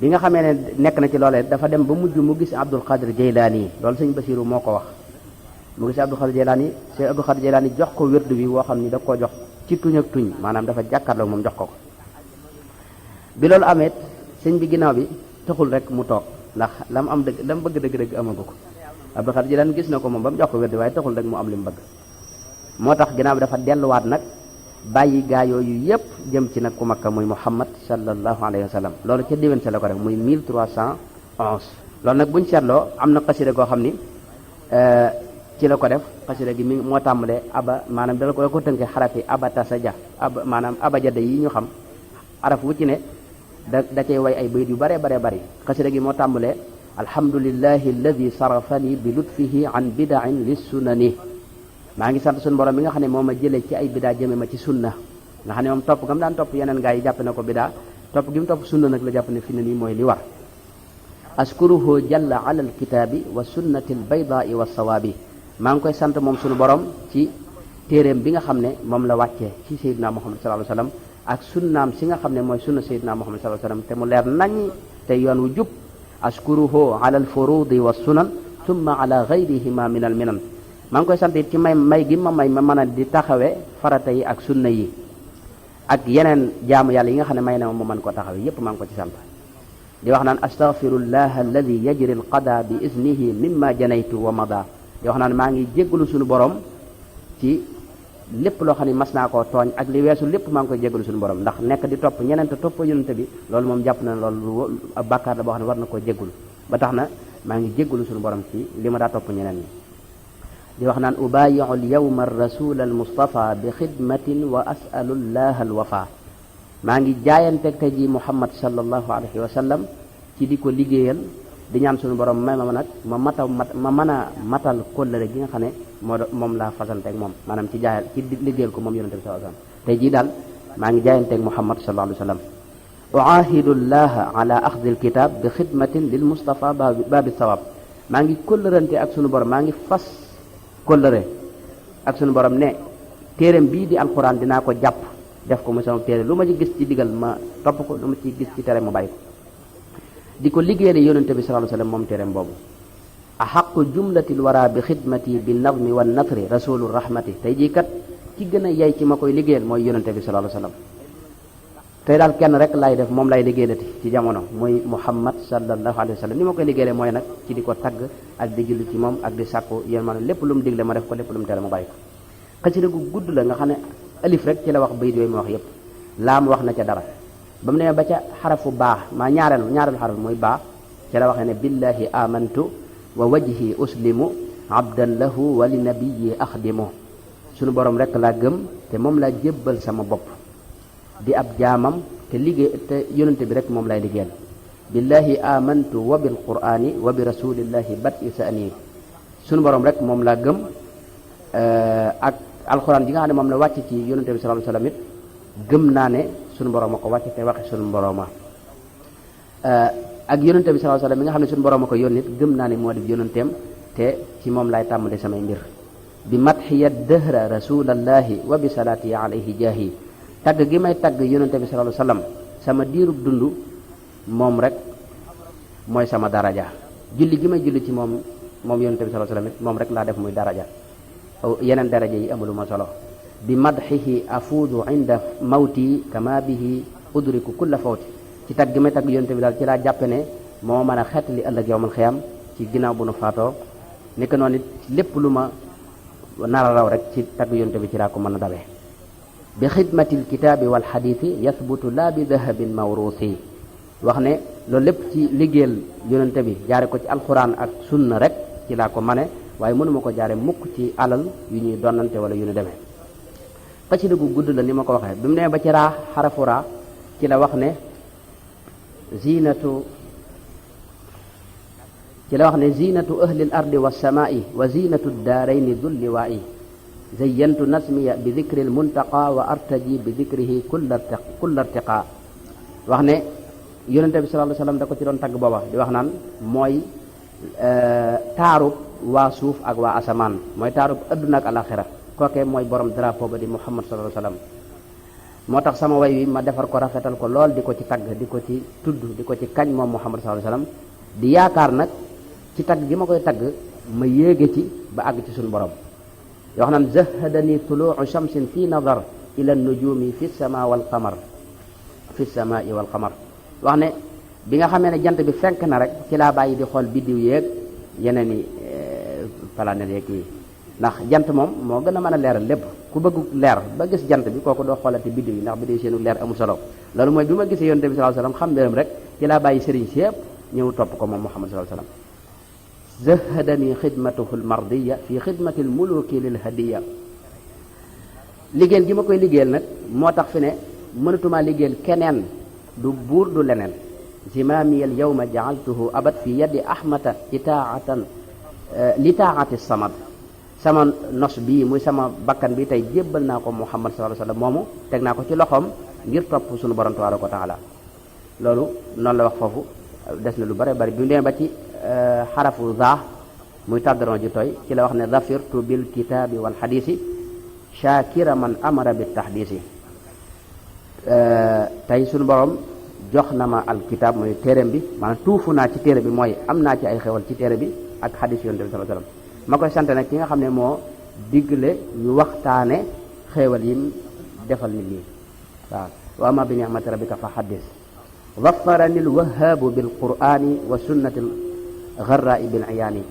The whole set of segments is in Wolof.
bi nga xamee ne nekk na ci loolee dafa dem ba mujj mu gis Abdul Qadir Jeylaani loolu sëñ Basiru moo ko wax mu gis Abdul Qadir Jeylaani Cheikh Abdul Qadir Jeylaani jox ko wérdu bi woo xam ni da koo jox ci tuñ ak tuñ maanaam dafa jàkkaarloo moom jox ko bi loolu amee sëñ bi ginnaaw bi taxul rek mu toog ndax la mu am dëgg la mu bëgg dëgg-dëgg amagu ko Abdul Qadir Jeylaani gis na ko moom ba mu jox ko wérdu waaye taxul rek mu am li mu bëgg moo tax ginnaaw bi dafa delluwaat nag bàyyi gaa yooyu yëpp jëm ci nag ku makka muy Muhammad sallallahu alayhi wa sallam loolu ca déwén sa la ko rek muy 1311 loolu nag buñ seetloo am na xasida goo xam ni ci la ko def xasida gi mi moo tàmbalee aba maanaam dala ko tënkee xarafi aba tasaja aba maanaam abajada yi ñu xam araf wu ci ne da cay way ay bayit yu bare xasida gi moo tàmbalee alhamdulillahi alladi sarafani bi lutfihi an bidain lissunani maa ngi sant suñu borom bi nga xam ne moo ma jëlee ci ay bidaa jëme ma ci sunna nga xam ne moom topp gam daan topp yeneen gaa yi jàpp na ko bidaa topp gi mu topp sunna nag la jàpp ne fi ne nii mooy li war askuruhu jalla ala alkitaabi wa sunnati albaydaai wa sawaabi maa ngi koy sant moom suñu borom ci téeréem bi nga xam ne moom la wàccee ci sayyidina Muhammad sallallahu alayhi wa sallam ak sunnaam si nga xam ne mooy sunna sayyidina Muhammad sallallahu alayhi wa sallam te mu leer nañ te yoon wu jub askuruhu ala alfurudi wa sunan thumma ala gayrihima min alminan maa ngi koy sant it ci may gi ma mën a di taxawee farata yi ak sunna yi ak yeneen jaamu yàlla yi nga xam ne may na ma mën koo taxawee yépp maa ngi ko ci sant di wax naan astaghfirullah alladi yajri alqada bi iznihi mimma janaytu wa mada di wax naan maa ngi jéggalu suñu borom ci lépp loo xam ne mas naa koo tooñ ak li weesu lépp maa ngi koy jéggalu suñu borom ndax nekk di topp ñeneen te topp yonente bi loolu moom jàpp na loolu ab bàkkaar la boo xam ne war na koo jéggalu ba tax na maa ngi jéggalu suñu borom ci li ma daa topp ñeneen ñi di wax naan ubayiu alyawma rasul almustafa bi xidmatin wa asalu llah alwafa maa ngi jaayanteeg tey ji Muhammad sallallahu alayhi wa sallam ci di ko liggéeyal di ñaan suñu borom may ma nag ma mën a matal kóllëre gi nga xam ne moom laa fasanteeg moom maanaam ci jaayal ci liggéeyal ko moom yonente bi sallallahu alayhi wa sallam tey jii daal maa ngi jaayanteeg Muhammad sallallahu alayhi wa sallam uahidu llaha ala axdi alkitab bi xidmatin lil mustafa baabi sawab maa ngi kóllërante ak suñu borom maa ngi fas kóllëre ak suñu borom ne téereem bii di alquran dinaa ko jàpp def ko mu sama téere lu ma ci gis ci digal ma topp ko lu ma ci gis ci tere ma bàyyi ko di ko liggéeyale yonente bi sallallahu alayhi wasallam moom téereem boobu ahaqu jumlatil wara bi xidmati bi nazmi wa natri rasulu rahmati tey jii kat ki gën a yey ci ma koy liggéeyal mooy yonente bi sallallahu alayhi wasallam tey daal kenn rek lay def moom lay liggéeyalati ci jamono muy Muhammad sallallahu alayhi wasallam ni ma koy liggéeyale mooy nag ci di ko tagg ak di julli ci moom ak di sàkku yéen maanaam lépp lu mu digle ma def ko lépp lu mu tere ma bàyyi ko xasida gu gudd la nga xam ne alif rek ci la wax bayit yooyu ma wax yépp laam wax na ca dara ba mu ne ba ca xarafu baa maa ñaareelu xaraf mooy baa ca la waxee ne billahi amantu wa wajhi uslimu abdan lahu wa li nabiyyi axdimu sunu borom rek laa gëm te moom laa jébbal sama bopp di ab jaamam te liggéey te yonente bi rek moom lay liggéeyal billahi amantu wa bil qur'ani wa bi rasulillahi bat isani sunu borom rek moom laa gëm ak alquran ji nga xam ne moom la wàcc ci yonente bi sallallahu alayhi wasallam it gëm naa ne sunu borom a ko wàcc te waxi sunu borom ak yonente bi sallallahu alayhi wasallam mi nga xam ne sunu borom a ko yónni it gëm naa ne moo di yonenteem te ci moom lay tàmbale samay mbir bi madhiya dëhra rasulallahi wa bi salati alayhi jaahi tagg gi may tagg yonente bi sallallahu alayhi wasallam sama diirub dund moom rek mooy sama daraja julli gi may julli ci moom yonente bi sallallahu alayhi wasallam moom rek laa def muy daraja yeneen daraja yi amuluma solo bi madhihi afuudu inda mawti kama bihi udriku kulla fawti ci tagg gi may tagg yonente bi daal ci laa jàppe ne moo mën a xeetali ëllëg yawmal xiyam ci ginnaaw bu nu faatoo nekk noonu it lépp lu ma nar a raw rek ci tagg yonente bi ci laa ko mën a dawee bi xidmati alkitaabi wal xadiisi yathbutu laa bi dahabin mawruusi wax ne loolu lépp ci liggéeyal yonente bi jaare ko ci alquran ak sunna rek ci laa ko mane waaye mënuma ko jaare mukk ci alal yu ñuy donnante wala yu ñu demee xasida gu gudd la ni ma ko waxee bi mu nee ba ci raa xarafu raa ci la wax ne zinatu ahli al ardi wa samaa'i wa zinatu daarayni dulli waa'i zayyantu nasmiya bi dikri al muntaqa wa artaji bi dikrihi kulla irtiqa wax ne yonente bi sallallahu alayhi wasallam da ko ci doon tagg booba di wax naan mooy taarub waa suuf ak waa asamaan mooy taarub adduna ak alaxira kookee mooy borom drapeau ba di Muhammad sallallahu alayhi wasallam moo tax sama way wi ma defar ko rafetal ko lool di ko ci tagg di ko ci tudd di ko ci kañ moom Muhammad sallallahu alayhi wasallam di yaakaar nag ci tagg gi ma koy tagg ma yéege ci ba àgg ci suñu borom yoo xam ne zahadani tuluu shamsin fi nadar ila nujumi fi sama wal qamar fi samai wal qamar wax ne bi nga xamee ne jant bi fenk na rek ci laa bàyyi di xool biddiw yeeg yeneen i planètes yeeg yi ndax jant moom moo gën a mën a leeral lépp ku bëgg leer ba gis jant bi kooku doo xoolati biddiw yi ndax biddiw seenu leer amul solo loolu mooy bi ma gisee yonent bi sallallahu alayhi wasallam xam mbiram rek ci laa bàyyi sëriñ si yépp ñëw topp ko moom Muhammad sallallahu alayhi wasallam zahadani xidmatuhu almardiya fi xidmati almuluki lil hadiya liggéeyal gi ma koy liggéeyal nag moo tax fi ne mënatumaa liggéeyal keneen du buur du leneen zimaami al yawma ja'altuhu abad fi yadi ahmata itaatan li taati samad sama nos bii muy sama bakkan bi tey jébbal naa ko Muhammad sallallahu alayhi wasallam moomu teg naa ko ci loxoom ngir topp suñu borom tabaaraka wa taala loolu noonu la wax foofu des na lu bare bari bi mu demee ba ci xarafu za muy tàddaron ji tooy ci la wax ne zafirtu bil kitaabi wal xadiisi shakira man amara bi taxdiisi tey suñu borom jox na ma alkitab mooy téereem bi maanaam tuufu naa ci téere bi mooy am naa ci ay xewal ci téere bi ak xadis yonent bi sallallahu alayhi wasallam ma koy sant nag ki nga xam ne moo digle ñu waxtaane xewal yi defal nit ñi waaw wa amma bi ni'mati rabbika fa haddis zafarani alwahaabu bil qur'ani wa sunnati algharra'i bil iyaani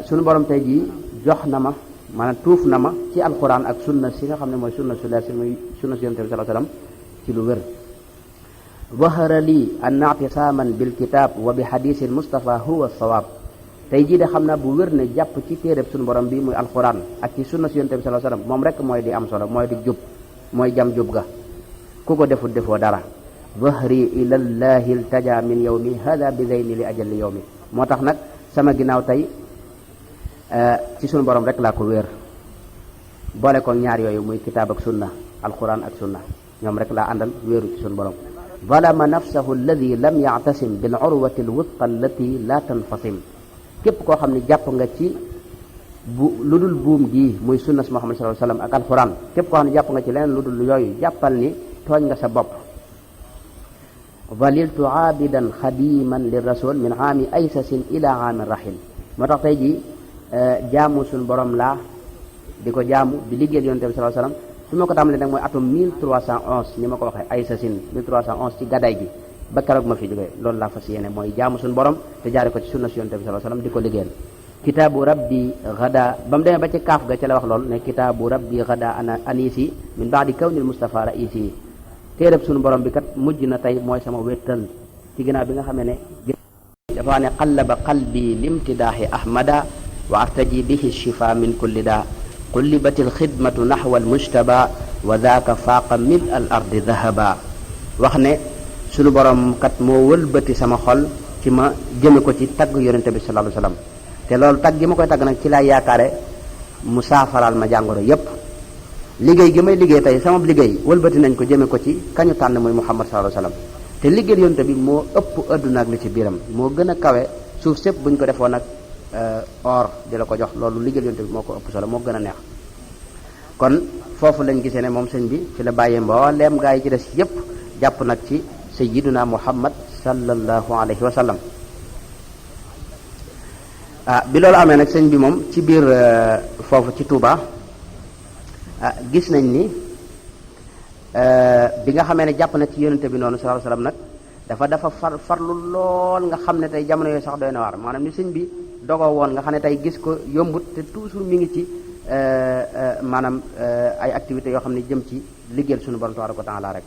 sunu borom tey jii jox na ma maanaam tuuf na ma ci alquran ak sunna si nga xam ne mooy sunna su leer si muy sunna si yonent bi sallallahu alayhi wasallam ci lu wér zahara lii anna i'tisaaman bil kitaab wa bi hadiisil Mustafa huwa sawaab tey jii de xam naa bu wér ne jàpp ci téereb suñu borom bi muy alquran ak ci sunna si yonent bi sallallahu alayhi wasallam moom rek mooy di am solo mooy di jub mooy jam jub ga ku ko defut defoo dara zahri ilallahi iltaja min yawmi hada bi zeyni li ajalli yawmi moo tax nag sama ginnaaw tey ci suñu borom rek laa ko wéer boole ko ñaar yooyu muy kitaab ak sunna alquran ak sunna ñoom rek laa àndal wéeru ci suñu borom zalama nafsahu alladi lam ya'tasim bil urwati al wuthqa allati la tanfasim képp koo xam ne jàpp nga ci lu dul buum gii muy sunna si Muhammad sallallahu alayhi wasallam ak alquran képp koo xam ne jàpp nga ci leneen lu dul yooyu jàppal ni tooñ nga sa bopp valiltu aabidan xadiman li rasul min aami aysasin ila aami rahil moo tax tey jii jaamu suñu borom laa di ko jaamu di liggéeyal yonent bi sallallahu alayhi wasallam su ma ko tàmbalee nag mooy atum 1311 ni ma ko waxee aysasin 1311 ci gàddaay gi ba keroog ma fi jógee loolu laa fas yéene mooy jaamu suñu borom te jaare ko ci sunna si yonent bi sallallahu alayhi wasallam di ko liggéeyal kitaabu rabbi gada ba mu demee ba ci kaaf ga ci la wax loolu ne kitaabu rabbi gada ana anisi min ba'di kawnil mustafa raisi téereb suñu borom bi kat mujj na tey mooy sama wéttal ci ginnaaw bi nga xamee ne dafa ne qallaba qalbi limtidaahi ahmada wa artaji bihi shifa min kulli daa qullibatil xidmatu naxwa al mujtaba wa daaka faaqa mil al ardi dahaba wax ne sunu borom kat moo wëlbati sama xol ci ma jëme ko ci tagg yonente bi sallallahu alayhi wasallam te loolu tagg gi ma koy tagg nag ci laa yaakaare mu saafaraal ma jàngoro yépp liggéey gi may liggéey tey sama liggéey wëlbati nañ ko jëme ko ci kañu tànn muy Muhammad sallallahu alayhi wasallam te liggéey yonente bi moo ëpp adduna ak li ci biiram moo gën a kawe suuf sépp buñ ko defoon nag or di la ko jox loolu liggéey yonente bi moo ko ëpp solo moo gën a neex kon foofu lañ gisee ne moom sëñ bi fi la bàyyee mbooleem gaa yi ci des yépp jàpp nag ci sayyiduna Muhammad sallallahu alayhi wa sallam bi loolu amee nag sëñ bi moom ci biir foofu ci Touba gis nañ ni bi nga xamee ne jàpp na ci yonente bi noonu sallallahu alayhi wa sallam nag dafa farlu lool nga xam ne tey jamono yooyu sax doy na waar maanaam ni sëñ bi dogoo woon nga xam ne tey gis ko yombut te toujours mi ngi ci maanaam ay activités yoo xam ne jëm ci liggéeyal suñu borom tabaaraka wa taala rek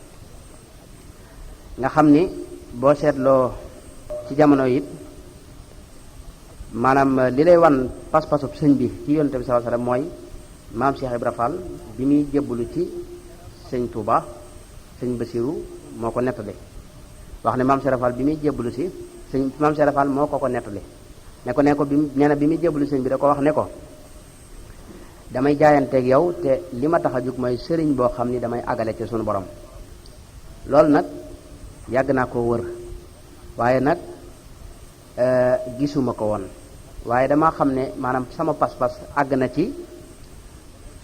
nga xam ni boo seetloo ci jamono it maanaam li lay wan pas-pasub sëñ bi ci yonent bi sallallahu alayhi wasallam mooy maam Cheikh Ibra Fall bi muy jébbalu ci sëñ Touba sëñ Basiru moo ko nettali wax ne maam Cheikh Ibra Fall bi muy jébbalu si sëñ maam Cheikh Ibra Fall moo ko nettali ne ko bi nee na bi muy jébbalu sëñ bi da ko wax ne ko damay jaayanteeg yow te li ma tax a jóg mooy sëriñ boo xam ni damay àggale ci sunu borom loolu nag yàgg naa ko wër waaye nag gisuma ko woon waaye damaa xam ne maanaam sama pas-pas àgg na ci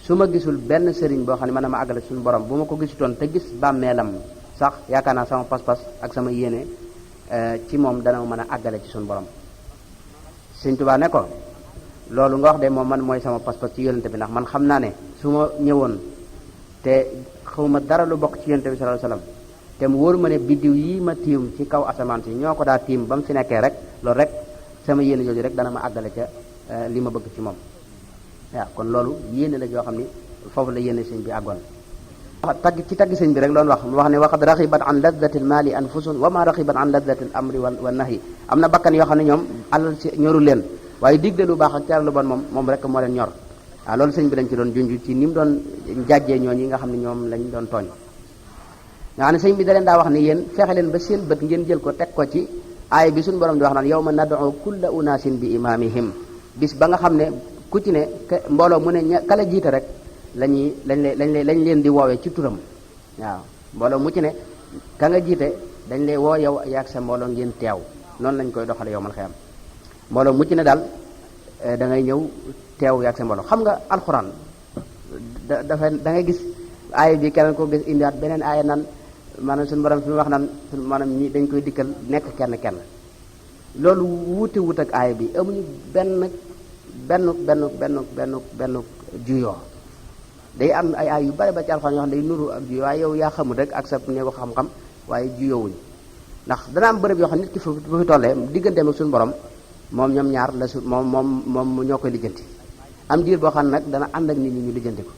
su ma gisul benn sëriñ boo xam ne mën na ma àggale suñu borom bu ma ko gisutoon te gis bàmmeelam sax yaakaar naa sama pas-pas ak sama yéene ci moom dana ma mën a àggale ci suñu borom. Sëriñ Tuubaa ne ko loolu nga wax de moom man mooy sama pas-pas ci yonente bi ndax man xam naa ne su ma ñëwoon te xawma dara lu bokk ci yonente bi sallallahu alayhi wasallam te mu wóoru ma ne biddiw yi ma tiim ci kaw asamaan si ñoo ko daa tiim ba mu fi nekkee rek loolu rek sama yéene jooju rek dana ma àggale ca li ma bëgg ci moom. waaw kon loolu yéene la joo xam ni foofu la yéene sëñ bi àggoon. ci tagg sëñ bi rek loolu wax ne waqad raxibat an ladati lmaali anfusun wa ma raxibat an ladati l amri wa nahyi am na bakkan yoo xam ne ñoom alal si ñoru leen waaye digle lu baax ak tere lu bon moom rek moo leen ñor. waaw loolu sëñ bi lañ ci doon junj ci ni mu doon jàjjee ñooñu yi nga xam ne ñoom lañ doon tooñ. nga xam ne sëñ bi da leen daa wax ne yéen fexe leen ba seen bët ngeen jël ko teg ko ci aaya bi suñu borom di wax naan yawma nad'u kulla unaasin bi imaamihim bis ba nga xam ne ku ci ne mbooloo mu ne kala jiite rek lañ leen di woowee ci turam. waaw mbooloo mu ci ne ka nga jiite dañ lay woo yow yaag sa mbooloo ngeen teew noonu lañ koy doxale yow mal xiyam mbooloo mu ci ne daal da ngay ñëw teew yaag sa mbooloo. xam nga alxuraan da ngay gis aaya bi keneen ko gis indiwaat beneen aaya nan maanaam suñu borom fi mu wax naan maanaam ñi dañ koy dikkal nekk kenn loolu wuute wut ak aaya bi amuñu benn juyoo day am ay aay yu bari ba ci alxuraan yoo xam ne day nuru ak juyoo waaye yow yaa xamul rek ak sa néegu xam-xam waaye juyoowuñ ndax dana am bërëb yoo xam nit ki fu fi tollee digganteem ak suñu borom moom ñoom ñaar la moom ñoo koy lijjanti am diir boo xam ne nag dana ànd ak nit ñi ñu lijjanti ko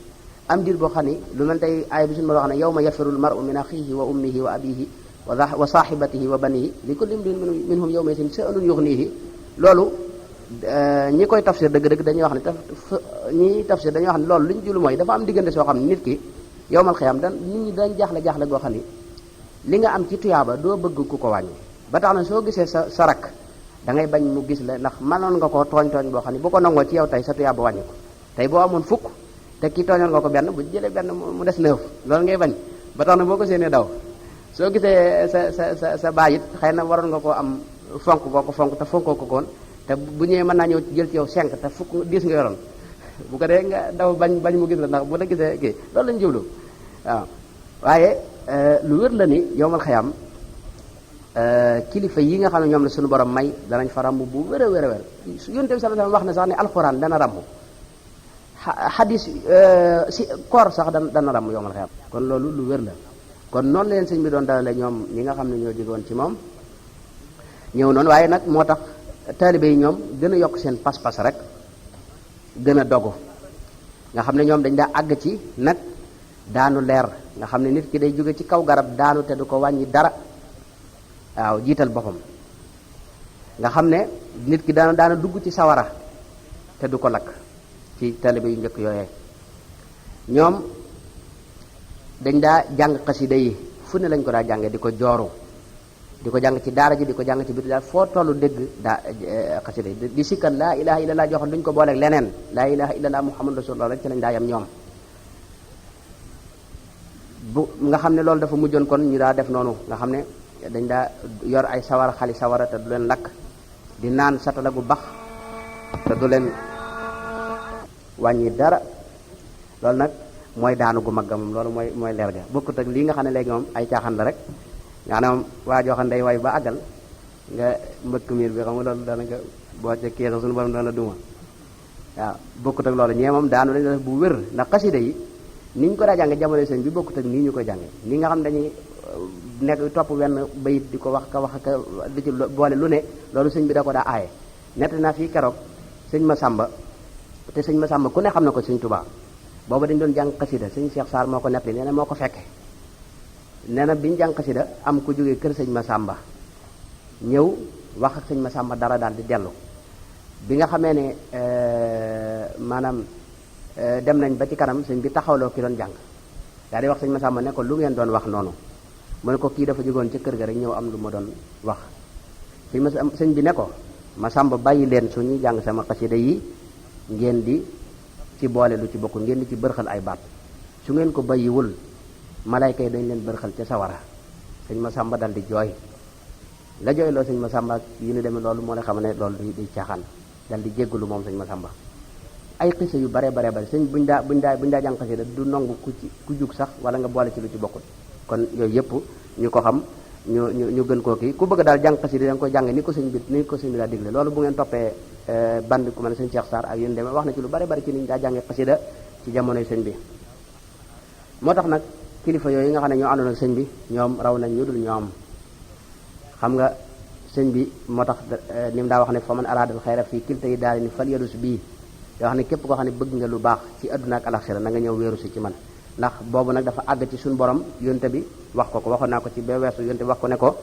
am diir boo xam ne lu mel tey aaya bi suñu borom wax ne yawma yafiru l-mar'u min axiihi wa ummihi wa abiihi wa saahibatihi wa banihi li kulli imri'in minhum yawma idhin sha'nun yughnihi loolu ñi koy tafsir dëgg-dëgg dañuy wax ne loolu li ñu julu mooy dafa am diggante soo xam ne nit ki yowmal xiyaam nit ñi dañ jaaxle goo xam ne li nga am ci tuyaaba doo bëgg ku ko wàññi ba tax na soo gisee sa rak da ngay bañ mu gis la ndax mënoon nga koo tooñ boo xam ne bu ko nangoo ci yow tey sa tuyaaba wàññi ko tey boo amoon fukk te kii tooñoon nga ko benn bu jëlee benn mu des 9 loolu ngay bañ ba tax na boo ko séenee daw soo gisee sa baay it xëy na waroon nga koo am fonk koo ko fonk te fonkoo ko koon te bu ñëwee mën naa ñëw jël ci yow 5 te fukk 10 nga yoroon bu ko dee nga daw bañ mu gis la ndax bu la gisee kii loolu lañ jublu waaw. waaye lu wér la ni yowmal xayaam kilifa yi nga xam ne ñoom la suñu borom may danañ fa ràmm bu wér a wér a wér yonent bi sallallahu alayhi wasallam wax na sax ne alxuraan dana ràmm xadis si koor sax dana ràmm yowmal xayaam kon loolu lu wér la. kon noonu la leen sëñ bi doon dalale ñoom ñi nga xam ne ñoo jógoon ci moom ñëw noonu waaye nag moo tax taalibe yi ñoom gën a yokk seen pas-pas rek gën a dogu nga xam ne ñoom dañ daa àgg ci nag daanu leer nga xam ne nit ki day jóge ci kaw garab daanu te du ko wàññi dara waaw jiital boppam nga xam ne nit ki daana dugg ci sawara te du ko lakk ci taalibe yu njëkk yooyee ñoom dañ daa jàng xasida yi fu ne lañ ko daa jànge di ko jooru di ko jàng ci daara ji di ko jàng ci biti daal foo tollu dégg daa xasida yi di sikkal laa ilaha illallah joxoon duñ ko booleeg leneen laa ilaha illallah muhammad rasulullah rek ci lañ daa yam ñoom bu nga xam ne loolu dafa mujjoon kon ñu daa def noonu nga xam ne dañ daa yor ay sawara xali sawara te du leen lakk di naan satala gu bax te du leen wàññi dara loolu nag mooy daanu gu mag moom loolu mooy leer ga bokkut ak lii nga xam ne léegi moom ay caaxaan la rek nga xam ne moom waa joo xam ne day way ba àggal nga mbëkk miir bi xam nga loolu daanaka boo ca kii sax suñu borom dana la duma waaw bokkut ak loolu ñee moom daanu lañ def bu wér ndax xasida yi ni ñu ko daa jànge jamono sëñ bi bokkut ak nii ñu koy jànge ni nga xam ne dañuy nekk topp wenn bayit di ko wax ka di ci boole lu ne loolu sëñ bi da ko daa aaye nett naa fii keroog sëñ Masamba te sëñ Masamba ku ne xam na ko sëñ Tuubaa booba dañ doon jàng xasida sëñ Cheikh Sarr moo ko nettali nee na moo ko fekke nee na biñu jàng xasida am ku jógee kër sëñ Masamba ñëw wax ak sëñ Masamba dara daal di dellu bi nga xamee ne maanaam dem nañ ba ci kanam sëñ bi taxawloo ki doon jàng daal di wax sëñ Masamba ne ko lu ngeen doon wax noonu mu ne ko kii dafa jógoon ca kër ga rek ñëw am lu ma doon wax sëñ bi ne ko Masamba bàyyi leen su ñuy jàng sama xasida yi ngeen di ci boole lu ci bokkul ngeen di ci bërxal ay baat su ngeen ko bàyyiwul malayka yi dañ leen bërxal ca sawara sëñ Masamba dal di jooy la jooy loo sëñ Masamba yi ñu demee loolu moo la xam ne loolu di caaxaan dal di jéggalu moom sëñ Masamba ay xisa yu bare bare bare sëñ buñ daa jàng xasida du nangu ku jug sax wala nga boole ci lu ci bokkul kon yooyu yëpp ñu ko xam ñu gën koo kii ku bëgg daal jàng xasida da nga koy jàng ni ko sëñ bi daa digle loolu bu ngeen toppee band ku mel ne sëñ Cheikh Sarr ak yéen demee wax na ci lu bare bare ci niñ daa jàngee xasida ci jamonoy sëñ bi moo tax nag kilifa yooyu nga xam ne ñoo àndoon ak sëñ bi ñoom raw nañ ñu dul ñoom xam nga sëñ bi moo tax ni mu daa wax ne fa man araadal xayra fii kilta yi daal ni fal yadus bii yoo xam ne képp koo xam ne bëgg nga lu baax ci adduna ak alaxira na nga ñëw wéeru si ci man ndax boobu nag dafa àgg ci suñu borom yonte bi wax ko waxoon naa ko ci ba weesu yonte bi wax ko ne ko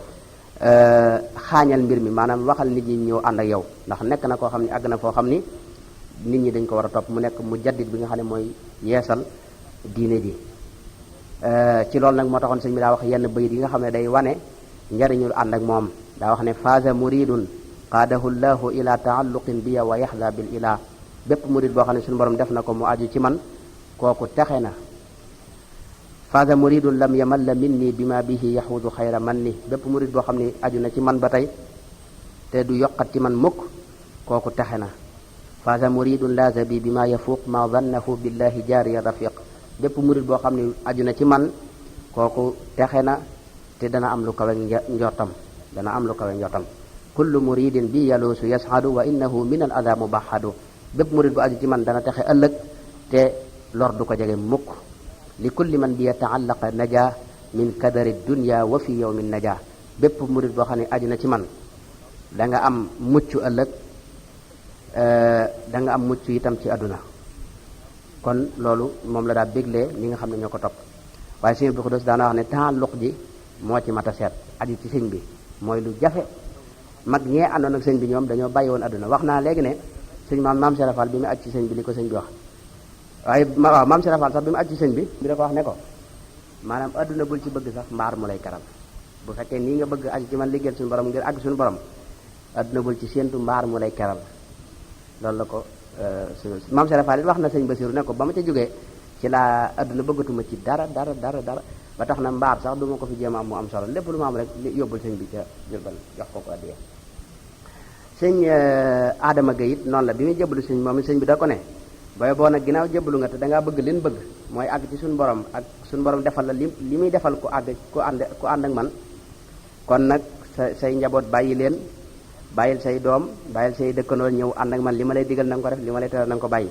xaañal mbir mi maanaam waxal nit ñi ñëw ànd ak yow ndax nekk na koo xam ne àgg na foo xam ni nit ñi dañ ko war a topp mu nekk mu jaddit bi nga xam ne mooy yeesal diine ji ci loolu nag moo taxoon sëñ bi daa wax yenn bayit yi nga xam ne day wane njariñul ànd ak moom daa wax ne faaza muridun qaadahu llahu ila taalluqin biya wa yaxda bil ilah bépp murid boo xam ne suñu borom def na ko mu aju ci man kooku texe na faaza muridun lam yamalla minni bima bihi yaxudu xayra man ni bépp murid boo xam ne aju na ci man ba tey te du yokkat ci man mukk kooku texe na faaza muridun laaza bi bima yafuuq ma dannahu billahi jaariya rafiq bépp murid boo xam ne aju na ci man kooku texe na te dana am lu kawe njortam kullu muridin bi yaluusu yasxadu wa innahu min al ada mubahadu bépp murid bu aju ci man dana texe ëllëg te lor du ko jege mukk li kulli man bi yataallaqa naja min kadari dunya wa fi yawmin naja bépp murid boo xam ne aju na ci man da nga am mucc ëllëg da nga am mucc itam ci àdduna kon loolu moom la daa béglee ñi nga xam ne ñoo ko topp waaye sëñ Abdou Khoudoss daana wax ne taalluq ji moo ci mat a seet aju ci sëñ bi mooy lu jafe mag ñee àndoon ak sëñ bi ñoom dañoo bàyyi woon àdduna wax naa léegi ne sëñ maam Cheikh Fall bi mu aj ci sëñ bi li ko sëñ bi wax waaye waaw maam Cheikh Fall sax bi mu aj ci sëñ bi da ko wax ne ko maanaam àdduna bul ci bëgg sax mbaar mu lay karal bu fekkee nii nga bëgg aju ci man liggéeyal suñu borom ngir àgg suñu borom àdduna bul ci séentu mbaar mu lay karal loolu la ko maam Cheikh Fall it wax na sëñ Basiru ne ko ba ma ca jógee ci laa àdduna bëggatuma ci dara ba tax na mbaar sax du ma ko fi jéem am mu am solo lépp lu ma am rek yóbbul sëñ bi ca Jurbel jox ko addiya sëñ Adama Gueye it noonu la bi muy jébbalu sëñ moom sëñ bi da ko ne booy boo nag ginnaaw jébbalu nga te dangaa bëgg leen bëgg mooy àgg ci suñu borom ak suñu borom defal la li muy defal ku ànd ak man kon nag say njaboot bàyyil say doom bàyyil say dëkkandoo ñëw ànd ak man li ma lay digal na nga ko def li ma lay tere na nga ko bàyyi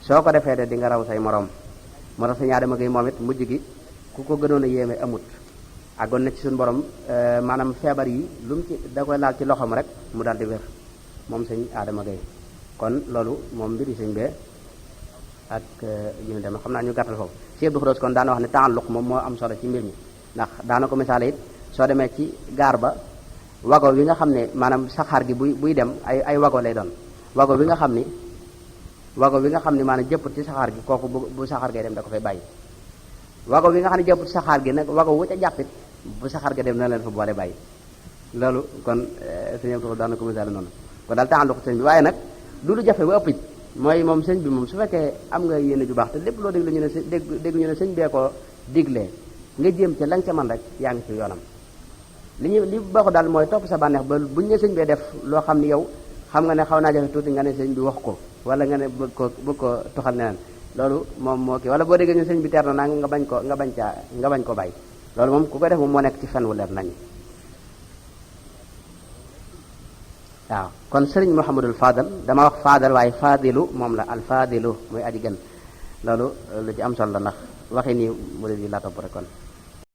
soo ko defee de di nga raw say morom moo tax sëñ Adama Gueye moom it mujj gi ku ko gënoon a yéeme amut àggoon na ci suñu borom maanaam feebar yi lu mu ci da koy laal ci loxoom rek mu daal di wér moom sëñ Adama Gueye kon loolu moom mbiri sëñ bee ak yu ñu demee xam naa ñu gàttal foofu Cheikh Abdou Khoudoss kon daana wax ne taalluq moom moo am solo ci mbir mi ndax daana ko misaale it soo demee ci gaar ba wago wi nga xam ne maanaam saxaar gi buy dem ay wago lay doon wago wi nga xam ni maanaam jëpput ci saxaar gi kooku bu saxaar gay dem da ko fay bàyyi wago wi nga xam ne jëpput saxaar gi nag wago wu ca jàppit bu saxaar ga dem na leen fa boole bàyyi loolu kon sëñ Abdou Khoudoss daana ko misaale noonu kon daal taalluq sëñ bi waaye nag du lu jafe ba ëpp it mooy moom sëñ bi moom su fekkee am nga yéene ju baax te lépp loo déglu ñu ne dégg ñu ne sëñ bee ko diglee nga jéem ca la nga ca man rek yaa ngi ci yoonam li baaxu daal mooy topp sa bànneex ba buñ ne sëñ bee def loo xam ni yow xam nga ne xaw naa jafe tuuti nga ne sëñ bi wax ko wala nga ne bëgg ko toxal neneen loolu moom moo kii wala boo déggee ñu sëñ bi teer na naa nga bañ ko bàyyi loolu moom ku ko def moom moo nekk ci fen wu leer nañ waaw kon sëriñ Mouhamadul Fadal dama wax Fadal waaye Fadilu moom la al Fadilu muy aji gën loolu lu ci am solo la ndax waxi nii murid yi laa topp rek kon